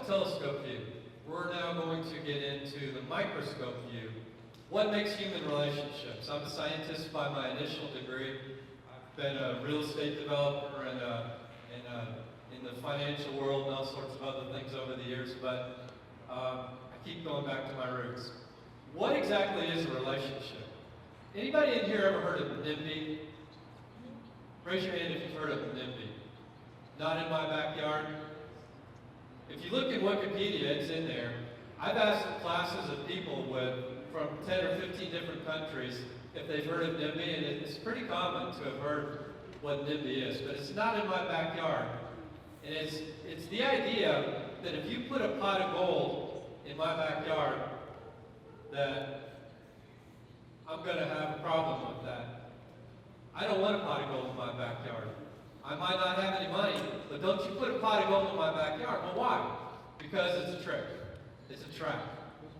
telescope view. We're now going to get into the microscope view. What makes human relationships? I'm a scientist by my initial degree. I've been a real estate developer and in the financial world and all sorts of other things over the years, but I keep going back to my roots. What exactly is a relationship? Anybody in here ever heard of NIMBY? Raise your hand if you've heard of NIMBY. Not in my backyard? If you look in Wikipedia, it's in there. I've asked classes of people from 10 or 15 different countries if they've heard of NIMBY, and it's pretty common to have heard what NIMBY is, but it's not in my backyard. And it's the idea that if you put a pot of gold in my backyard, that I'm going to have a problem with that. I don't want a pot of gold in my backyard. I might not have any money, but don't you put a pot of gold in my backyard. Well, why? Because it's a trick. It's a trap.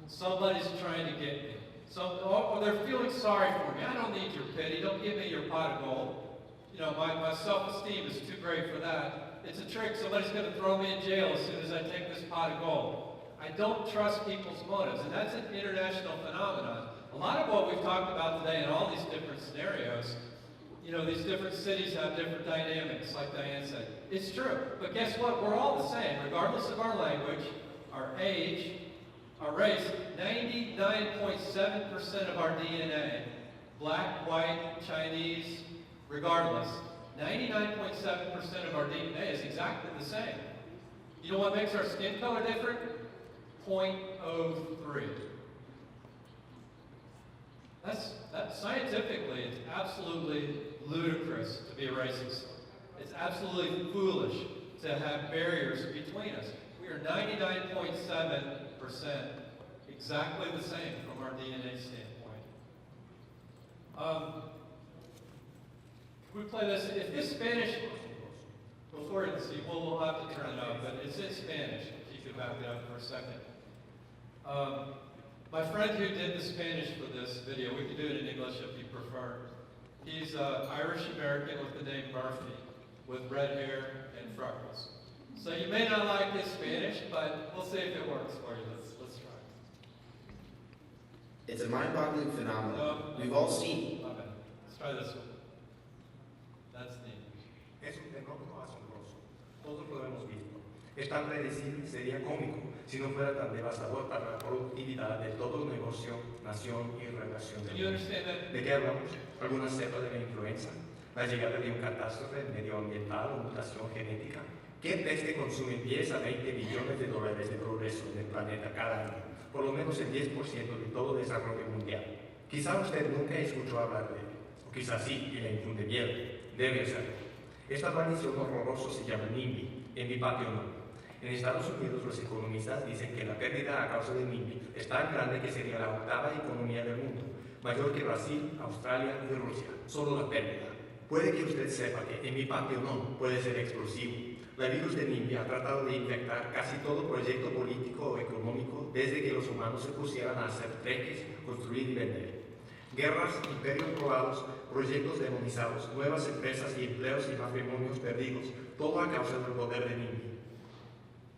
Somebody's trying to get me. Or they're feeling sorry for me. I don't need your pity. Don't give me your pot of gold. You know, my self-esteem is too great for that. It's a trick. Somebody's going to throw me in jail as soon as I take this pot of gold. I don't trust people's motives, and that's an international phenomenon. A lot of what we've talked about today in all these different scenarios, you know, these different cities have different dynamics, like Diane said. It's true, but guess what? We're all the same, regardless of our language, our age, our race. 99.7% of our DNA, black, white, Chinese, regardless, 99.7% of our DNA is exactly the same. You know what makes our skin color different? 0.03. That's scientifically, it's absolutely ludicrous to be a racist. It's absolutely foolish to have barriers between us. We are 99.7% exactly the same from our DNA standpoint. We play this, if this Spanish, before you see, we'll have to turn it up, but it's in Spanish, if you could back it up for a second. My friend who did the Spanish for this video, we can do it in English if you prefer. He's Irish-American with the name Murphy, with red hair and freckles. So you may not like his Spanish, but we'll see if it works for you. Let's try. It's a mind-boggling phenomenon. We've all seen. Okay, let's try this one. That's neat. Es un fenómeno asombroso. Todos lo hemos visto. Es tan predecible, sería cómico si no fuera tan devastador para la productividad de todo negocio, nación y relación del mundo. ¿De qué hablamos? ¿Alguna cepa de la influenza? ¿La llegada de un catástrofe medioambiental o mutación genética? ¿Qué peste consume 10 a 20 billones de dólares de progreso del planeta cada año? Por lo menos el 10% de todo desarrollo mundial. Quizá usted nunca escuchó hablar de él, o quizá sí y le infunde miedo. Debe saberlo. Esta maldición horrorosa se llama NIMBY, en mi patio no. En Estados Unidos los economistas dicen que la pérdida a causa de NIMBY es tan grande que sería la octava economía del mundo, mayor que Brasil, Australia y Rusia, solo la pérdida. Puede que usted sepa que en mi patio no puede ser explosivo. La virus de NIMBY ha tratado de infectar casi todo proyecto político o económico desde que los humanos se pusieran a hacer treques, construir y vender. Guerras, imperios robados, proyectos demonizados, nuevas empresas y empleos y matrimonios perdidos, todo a causa del poder de NIMBY.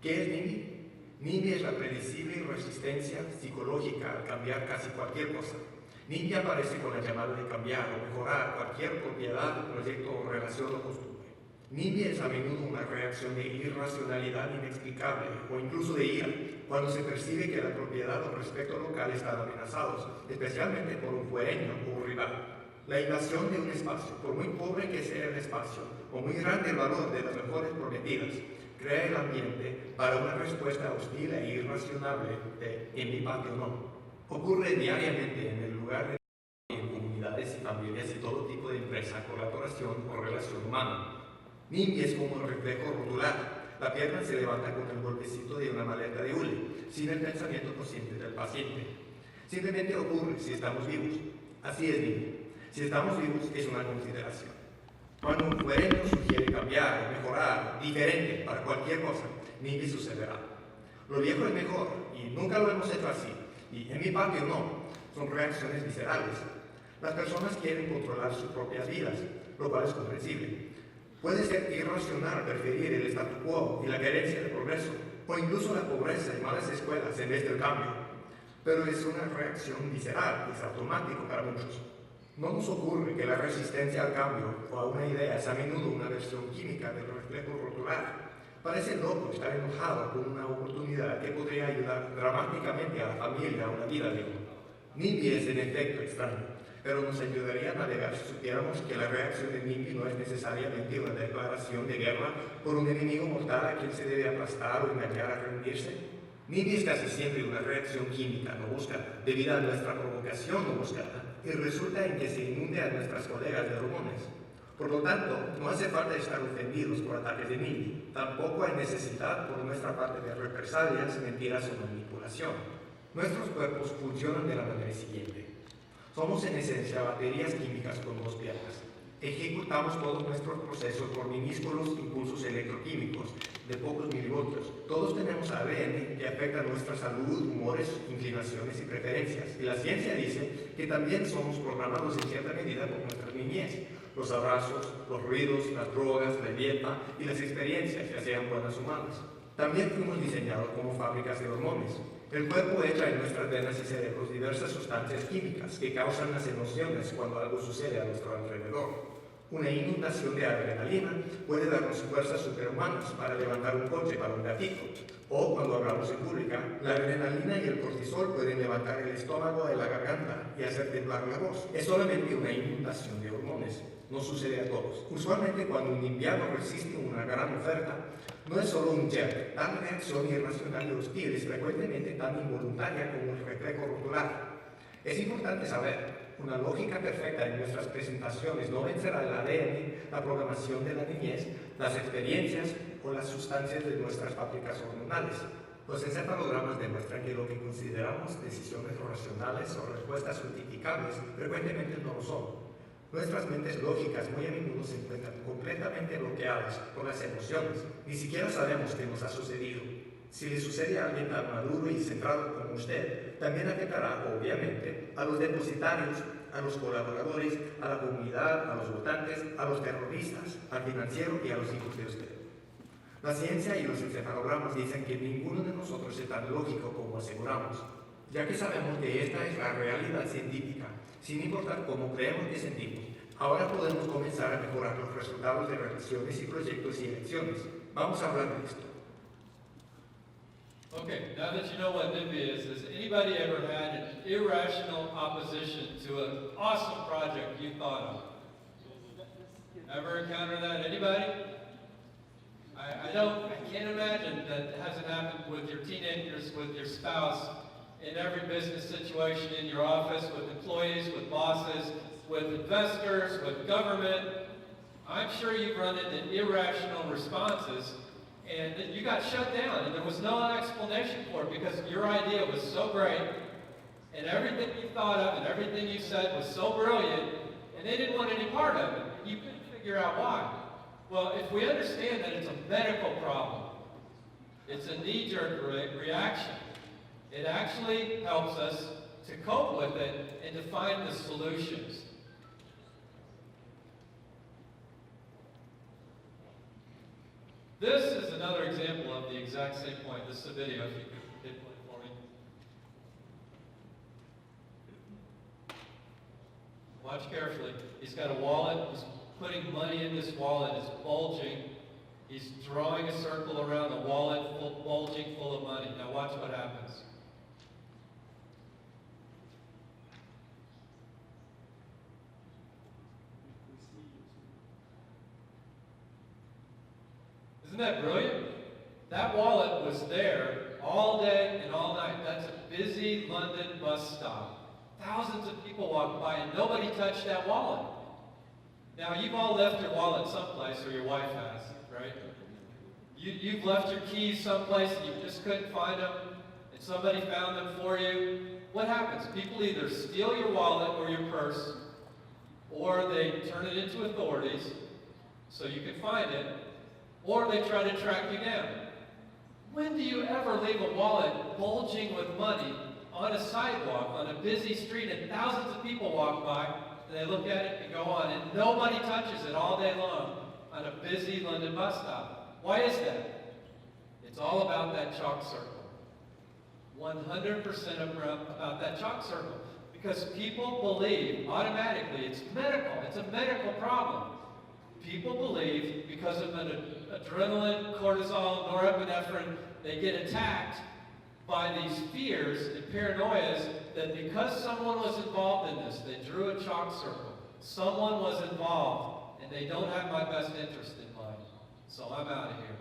¿Qué es NIMBY? NIMBY es la predecible resistencia psicológica al cambiar casi cualquier cosa. NIMBY aparece con la llamada de cambiar o mejorar cualquier propiedad, proyecto o relación o costumbre. NIMBY es a menudo una reacción de irracionalidad inexplicable o incluso de ira cuando se percibe que la propiedad o respeto local están amenazados, especialmente por un fuereño o un rival. La invasión de un espacio, por muy pobre que sea el espacio o muy grande el valor de las mejores prometidas, crea el ambiente para una respuesta hostil e irracionable de en mi patio no. Ocurre diariamente en el lugar de en comunidades y familias y todo tipo de empresa, colaboración o relación humana. NIMBY es como el reflejo rotular. La pierna se levanta con el golpecito de una maleta de hule, sin el pensamiento consciente del paciente. Simplemente ocurre si estamos vivos. Así es NIMBY. Si estamos vivos es una consideración. Cuando un fuereño sugiere cambiar, mejorar, diferente para cualquier cosa, NIMBY sucederá. Lo viejo es mejor y nunca lo hemos hecho así. Y en mi patio no. Son reacciones viscerales. Las personas quieren controlar sus propias vidas, lo cual es comprensible. Puede ser irracional preferir el statu quo y la carencia de progreso, o incluso la pobreza y malas escuelas en vez del cambio. Pero es una reacción visceral, es automático para muchos. No nos ocurre que la resistencia al cambio o a una idea es a menudo una versión química del reflejo rotular. Parece loco estar enojado con una oportunidad que podría ayudar dramáticamente a la familia a una vida digna. NIMBY es en efecto extraño, pero nos ayudaría a navegar si supiéramos que la reacción de NIMBY no es necesariamente una declaración de guerra por un enemigo mortal a quien se debe aplastar o engañar a rendirse. NIMBY es casi siempre una reacción química, no busca, debido a nuestra provocación no buscada, y resulta en que se inunde a nuestras colegas de hormonas. Por lo tanto, no hace falta estar ofendidos por ataques de NIMBY, tampoco hay necesidad por nuestra parte de represalias, mentiras o manipulación. Nuestros cuerpos funcionan de la manera siguiente. Somos en esencia baterías químicas con dos piernas. Ejecutamos todos nuestros procesos por minúsculos impulsos electroquímicos de pocos milivoltios. Todos tenemos ADN que afecta nuestra salud, humores, inclinaciones y preferencias. Y la ciencia dice que también somos programados en cierta medida por nuestra niñez. Los abrazos, los ruidos, las drogas, la dieta y las experiencias, ya sean buenas o malas. También fuimos diseñados como fábricas de hormonas. El cuerpo echa en nuestras venas y cerebros diversas sustancias químicas que causan las emociones cuando algo sucede a nuestro alrededor. Una inundación de adrenalina puede darnos fuerzas superhumanas para levantar un coche para un gatito. O cuando hablamos en pública, la adrenalina y el cortisol pueden levantar el estómago de la garganta y hacer temblar la voz. Es solamente una inundación de hormonas. No sucede a todos. Usualmente cuando un nimbiano resiste una gran oferta, no es solo un jerk. Tal reacción irracional y hostil es frecuentemente tan involuntaria como el reflejo rotular. Es importante saber, una lógica perfecta en nuestras presentaciones no vencerá el ADN, la programación de la niñez, las experiencias o las sustancias de nuestras fábricas hormonales. Los encefalogramas demuestran que lo que consideramos decisiones racionales o respuestas justificables frecuentemente no lo son. Nuestras mentes lógicas muy a menudo se encuentran completamente bloqueadas por las emociones. Ni siquiera sabemos qué nos ha sucedido. Si le sucede a alguien tan maduro y centrado como usted, también afectará, obviamente, a los depositarios, a los colaboradores, a la comunidad, a los votantes, a los terroristas, al financiero y a los hijos de usted. La ciencia y los encefalogramas dicen que ninguno de nosotros es tan lógico como aseguramos, ya que sabemos que esta es la realidad científica, sin importar cómo creemos que sentimos. Ahora podemos comenzar a mejorar los resultados de relaciones y proyectos y elecciones. Vamos a hablar de esto. Okay, now that you know what NIMBY is, has anybody ever had an irrational opposition to an awesome project you thought of? Ever encounter that? Anybody? I can't imagine that hasn't happened with your teenagers, with your spouse, in every business situation, in your office, with employees, with bosses, with investors, with government. I'm sure you've run into irrational responses, and that you got shut down, and there was no explanation for it because your idea was so great, and everything you thought of and everything you said was so brilliant, and they didn't want any part of it. You couldn't figure out why. Well, if we understand that it's a medical problem, it's a knee-jerk reaction, it actually helps us to cope with it and to find the solutions. This is another example of the exact same point. This is a video, if you could hit play for me. Watch carefully. He's got a wallet. He's putting money in this wallet. It's bulging. He's drawing a circle around the wallet, bulging full of money. Now watch what happens. Isn't that brilliant? That wallet was there all day and all night. That's a busy London bus stop. Thousands of people walked by and nobody touched that wallet. Now, you've all left your wallet someplace, or your wife has, right? You've left your keys someplace and you just couldn't find them, and somebody found them for you. What happens? People either steal your wallet or your purse, or they turn it into authorities so you can find it, or they try to track you down. When do you ever leave a wallet bulging with money on a sidewalk, on a busy street, and thousands of people walk by, and they look at it and go on, and nobody touches it all day long on a busy London bus stop? Why is that? It's all about that chalk circle. 100% about that chalk circle. Because people believe automatically it's medical. It's a medical problem. People believe because of an adrenaline, cortisol, norepinephrine, they get attacked by these fears and paranoias that because someone was involved in this, they drew a chalk circle. Someone was involved, and they don't have my best interest in mind. So I'm out of here.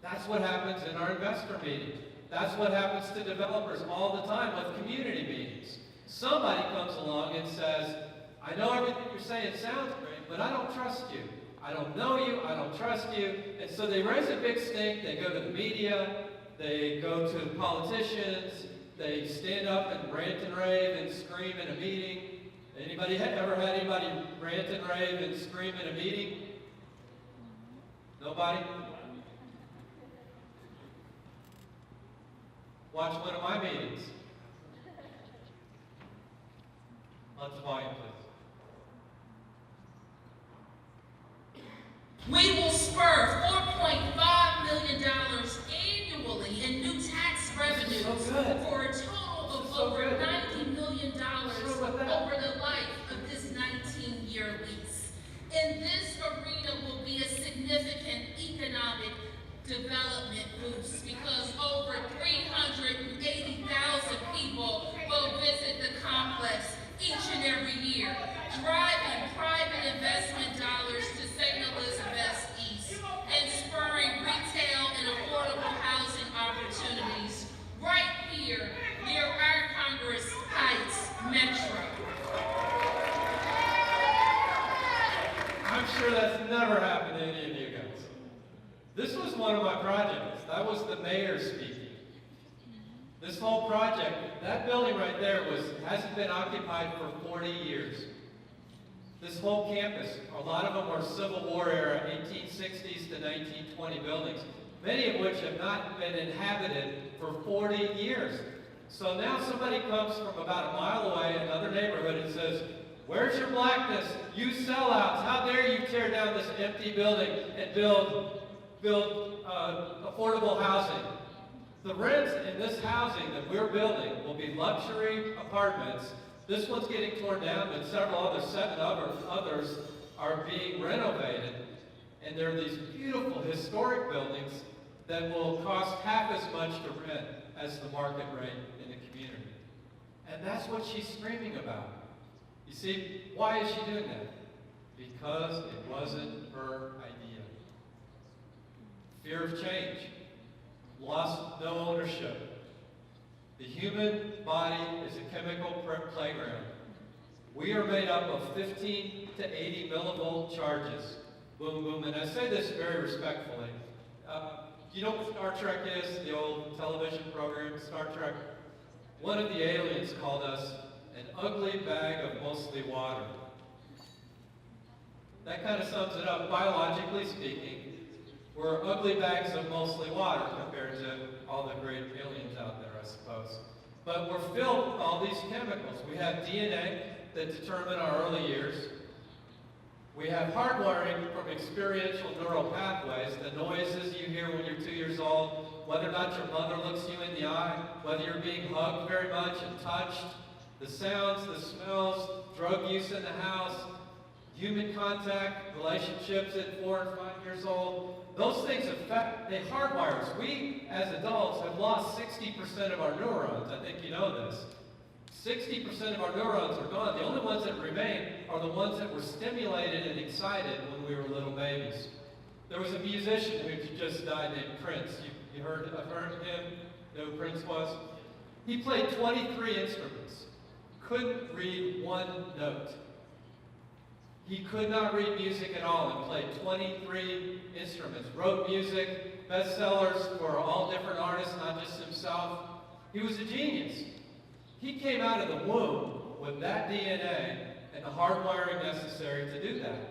That's what happens in our investor meetings. That's what happens to developers all the time with community meetings. Somebody comes along and says, I know everything you're saying sounds great, but I don't trust you. I don't know you, I don't trust you. And so they raise a big stink, they go to the media, they go to politicians, they stand up and rant and rave and scream in a meeting. Anybody ever had anybody rant and rave and scream in a meeting? Nobody? Watch one of my meetings. Lots of volume, please. We will spur $4.5 million annually in new tax revenues for a total of over $90 million over the life of this 19-year lease. And this arena will be a significant economic development boost because over 380,000 people will visit the complex each and every year, driving private investment dollars to St. Elizabeth East and spurring retail and affordable housing opportunities right here near our Congress Heights Metro. I'm sure that's never happened to any of you guys. This was one of my projects. That was the mayor speaking. This whole project, that building right there hasn't been occupied for 40 years. This whole campus, a lot of them were Civil War era, 1860s to 1920 buildings, many of which have not been inhabited for 40 years. So now somebody comes from about a mile away in another neighborhood and says, where's your blackness? You sellouts, how dare you tear down this empty building and build affordable housing? The rents in this housing that we're building will be luxury apartments. This one's getting torn down, but seven others are being renovated. And they're these beautiful historic buildings that will cost half as much to rent as the market rate in the community. And that's what she's screaming about. You see, why is she doing that? Because it wasn't her idea. Fear of change. Lost no ownership. The human body is a chemical playground. We are made up of 15 to 80 millivolt charges. Boom, boom. And I say this very respectfully. You know what Star Trek is? The old television program, Star Trek? One of the aliens called us an ugly bag of mostly water. That kind of sums it up. Biologically speaking, we're ugly bags of mostly water compared to all the great aliens out there, I suppose. But we're filled with all these chemicals. We have DNA that determine our early years. We have hardwiring from experiential neural pathways, the noises you hear when you're 2 years old, whether or not your mother looks you in the eye, whether you're being hugged very much and touched, the sounds, the smells, drug use in the house, human contact, relationships at 4 and 5 years old. Those things they hardwire us. We, as adults, have lost 60% of our neurons. I think you know this. 60% of our neurons are gone. The only ones that remain are the ones that were stimulated and excited when we were little babies. There was a musician who just died named Prince. I've heard him, know who Prince was? He played 23 instruments. Couldn't read one note. He could not read music at all and played 23 instruments. Wrote music, bestsellers for all different artists, not just himself. He was a genius. He came out of the womb with that DNA and the hardwiring necessary to do that.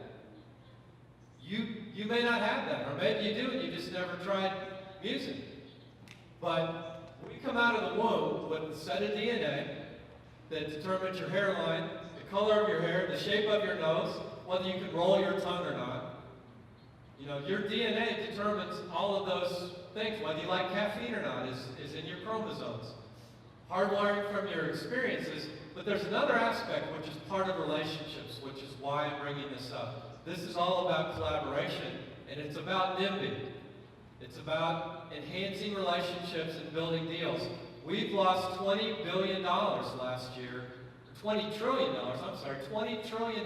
You may not have that, or maybe you do and you just never tried music. But we come out of the womb with a set of DNA that determines your hairline, the color of your hair, the shape of your nose, whether you can roll your tongue or not. You know, your DNA determines all of those things. Whether you like caffeine or not is in your chromosomes. Hardwiring from your experiences, but there's another aspect which is part of relationships, which is why I'm bringing this up. This is all about collaboration, and it's about NIMBY. It's about enhancing relationships and building deals. We've lost $20 billion last year, $20 trillion, I'm sorry, $20 trillion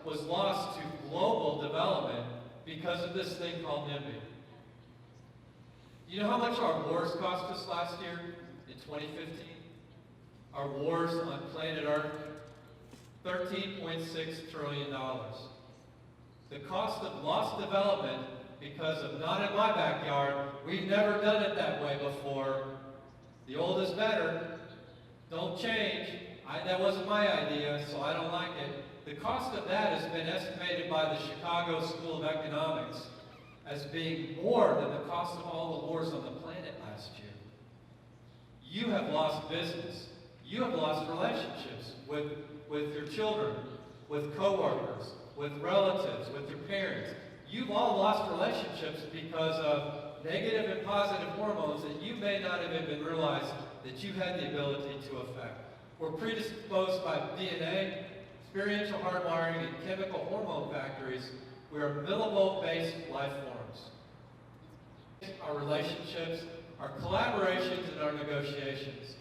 was lost to global development because of this thing called NIMBY. You know how much our wars cost us last year in 2015? Our wars on planet Earth, $13.6 trillion. The cost of lost development because of not in my backyard, we've never done it that way before. The old is better. Don't change. That wasn't my idea, so I don't like it. The cost of that has been estimated by the Chicago School of Economics as being more than the cost of all the wars on the planet last year. You have lost business. You have lost relationships with your children, with coworkers, with relatives, with your parents. You've all lost relationships because of negative and positive hormones that you may not have even realized that you had the ability to affect. We're predisposed by DNA, experiential hardwiring, and chemical hormone factories. We are millivolt-based life forms. Our relationships, our collaborations, and our negotiations.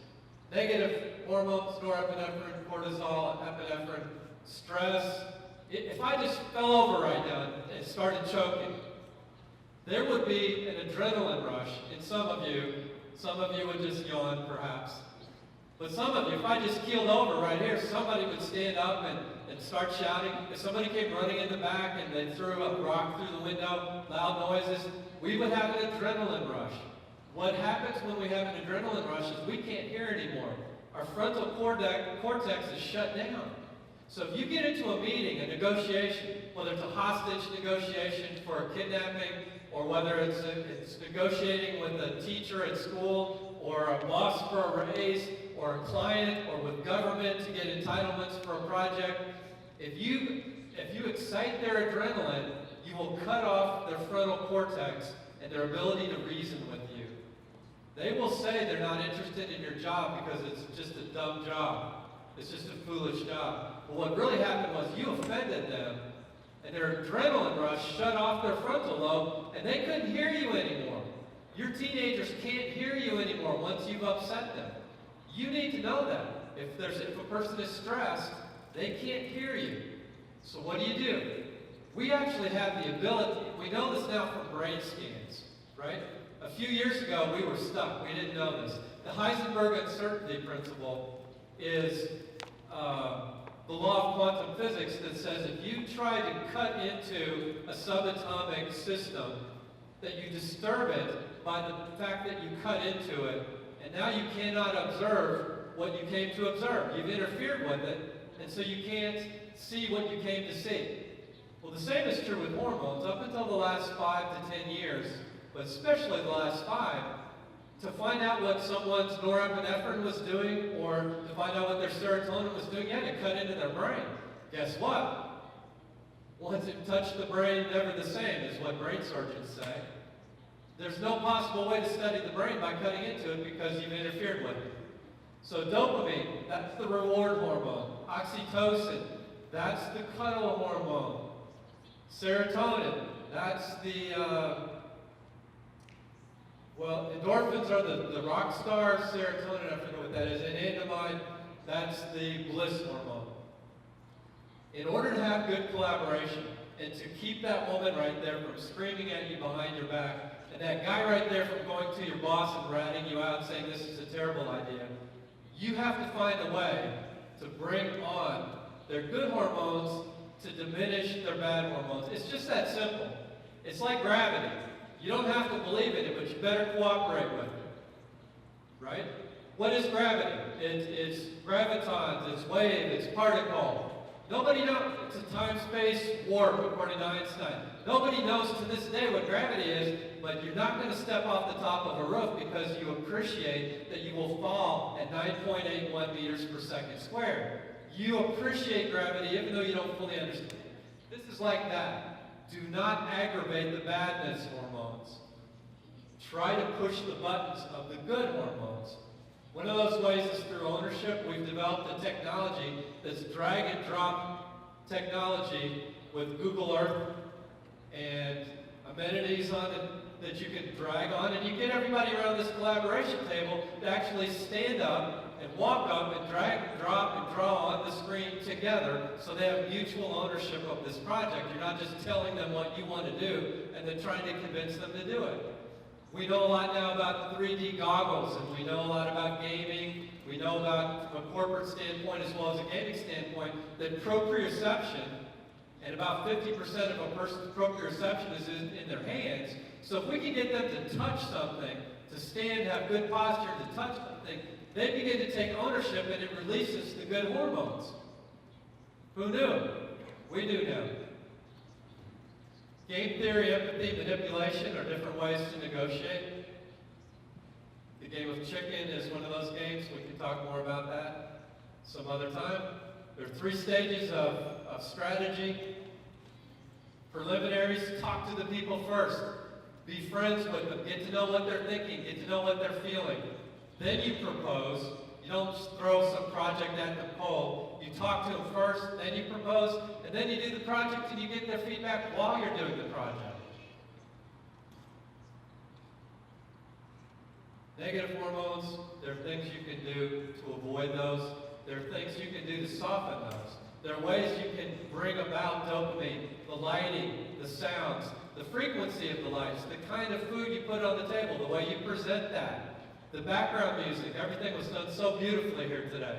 Negative hormones, norepinephrine, cortisol, epinephrine, stress. If I just fell over right now and started choking, there would be an adrenaline rush in some of you. Some of you would just yawn, perhaps. But some of you, if I just keeled over right here, somebody would stand up and start shouting. If somebody came running in the back and they threw a rock through the window, loud noises, we would have an adrenaline rush. What happens when we have an adrenaline rush is we can't hear anymore. Our frontal cortex is shut down. So if you get into a meeting, a negotiation, whether it's a hostage negotiation for a kidnapping, or whether it's negotiating with a teacher at school, or a boss for a raise, or a client, or with government to get entitlements for a project, if you excite their adrenaline, you will cut off their frontal cortex and their ability to reason with you. They will say they're not interested in your job because it's just a dumb job. It's just a foolish job. But what really happened was you offended them, and their adrenaline rush shut off their frontal lobe, and they couldn't hear you anymore. Your teenagers can't hear you anymore once you've upset them. You need to know that. If a person is stressed, they can't hear you. So what do? We actually have the ability, we know this now from brain scans, right? A few years ago, we were stuck. We didn't know this. The Heisenberg uncertainty principle is the law of quantum physics that says if you try to cut into a subatomic system, that you disturb it by the fact that you cut into it, and now you cannot observe what you came to observe. You've interfered with it, and so you can't see what you came to see. Well, the same is true with hormones. Up until the last 5 to 10 years, but especially the last 5, to find out what someone's norepinephrine was doing, or to find out what their serotonin was doing, you had to cut into their brain. Guess what? Once it touched the brain, never the same, is what brain surgeons say. There's no possible way to study the brain by cutting into it because you've interfered with it. So dopamine, that's the reward hormone. Oxytocin, that's the cuddle hormone. Serotonin, that's the, well, endorphins are the rock star. Serotonin, I forget what that is. Anandamide, that's the bliss hormone. In order to have good collaboration and to keep that woman right there from screaming at you behind your back, and that guy right there from going to your boss and ratting you out saying this is a terrible idea, you have to find a way to bring on their good hormones to diminish their bad hormones. It's just that simple. It's like gravity. You don't have to believe in it, but you better cooperate with it. Right? What is gravity? It's gravitons, it's wave, it's particle. Nobody knows. It's a time-space warp, according to Einstein. Nobody knows to this day what gravity is, but you're not going to step off the top of a roof because you appreciate that you will fall at 9.81 meters per second squared. You appreciate gravity even though you don't fully understand it. This is like that. Do not aggravate the badness hormones. Try to push the buttons of the good hormones. One of those ways is through ownership. We've developed a technology that's drag and drop technology with Google Earth and amenities on it that you can drag on, and you get everybody around this collaboration table to actually stand up and walk up and drag and drop and draw on the screen together so they have mutual ownership of this project. You're not just telling them what you want to do and then trying to convince them to do it. We know a lot now about 3D goggles, and we know a lot about gaming. We know about, from a corporate standpoint as well as a gaming standpoint, that proprioception, and about 50% of a person's proprioception is in their hands. So if we can get them to touch something, to stand, have good posture, to touch something, they begin to take ownership, and it releases the good hormones. Who knew? We do now. Game theory, empathy, manipulation are different ways to negotiate. The game of chicken is one of those games. We can talk more about that some other time. There are 3 stages of strategy. Preliminaries, talk to the people first. Be friends with them. Get to know what they're thinking. Get to know what they're feeling. Then you propose. You don't just throw some project at the pole. You talk to them first, then you propose, and then you do the project and you get their feedback while you're doing the project. Negative hormones, there are things you can do to avoid those. There are things you can do to soften those. There are ways you can bring about dopamine, the lighting, the sounds, the frequency of the lights, the kind of food you put on the table, the way you present that. The background music, everything was done so beautifully here today.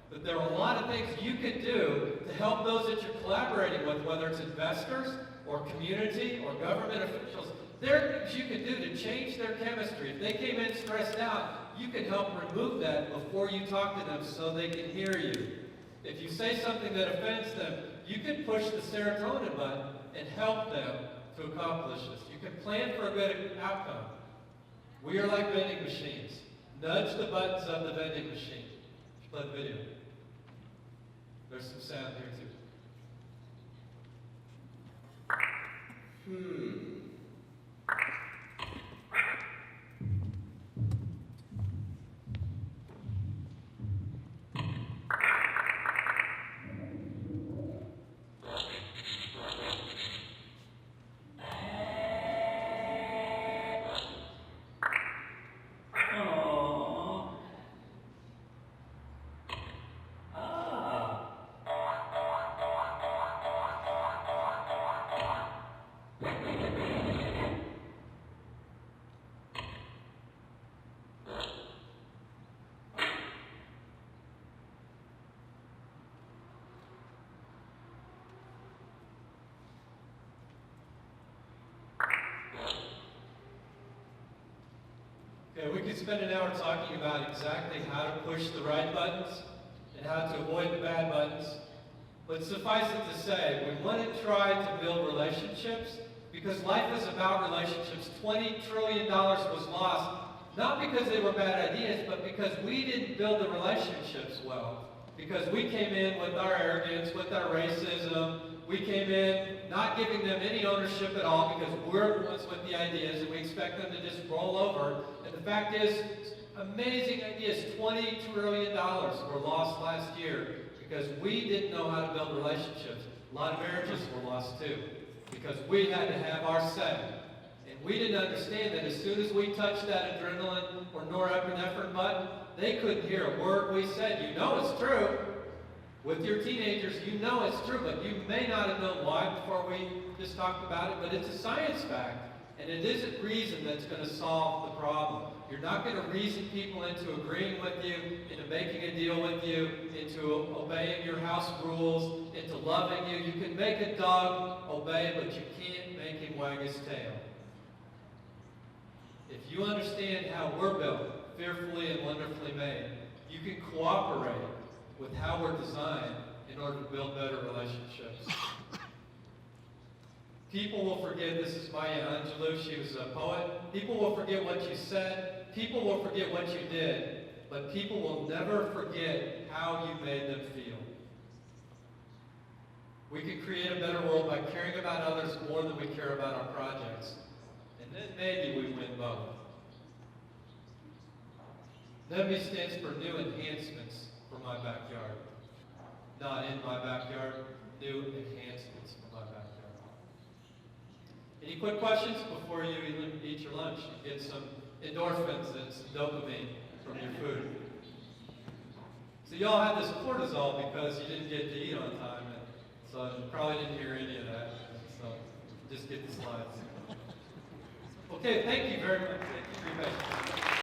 But there are a lot of things you can do to help those that you're collaborating with, whether it's investors or community or government officials. There are things you can do to change their chemistry. If they came in stressed out, you can help remove that before you talk to them so they can hear you. If you say something that offends them, you can push the serotonin button and help them to accomplish this. You can plan for a good outcome. We are like vending machines. Nudge the buttons of the vending machine. Play the video. There's some sound here too. Okay, we could spend an hour talking about exactly how to push the right buttons and how to avoid the bad buttons. But suffice it to say, we want to try to build relationships because life is about relationships. $20 trillion was lost, not because they were bad ideas, but because we didn't build the relationships well. Because we came in with our arrogance, with our racism. We came in not giving them any ownership at all because we're the ones with the ideas and we expect them to just roll over. And the fact is, amazing ideas, $20 trillion were lost last year because we didn't know how to build relationships. A lot of marriages were lost too because we had to have our say. And we didn't understand that as soon as we touched that adrenaline or norepinephrine button, they couldn't hear a word we said. You know it's true. With your teenagers, you know it's true, but you may not have known why before we just talked about it, but it's a science fact. And it isn't reason that's going to solve the problem. You're not going to reason people into agreeing with you, into making a deal with you, into obeying your house rules, into loving you. You can make a dog obey, but you can't make him wag his tail. If you understand how we're built, fearfully and wonderfully made, you can cooperate with how we're designed in order to build better relationships. People will forget, this is Maya Angelou, she was a poet. People will forget what you said, people will forget what you did, but people will never forget how you made them feel. We can create a better world by caring about others more than we care about our projects. And then maybe we win both. NEMBY stands for New Enhancements for My Backyard. Not in my backyard, new enhancements for my backyard. Any quick questions before you eat your lunch? Get some endorphins and some dopamine from your food. So you all have this cortisol because you didn't get to eat on time, and so you probably didn't hear any of that. So just get the slides. Okay, thank you very much. Thank you for your patience.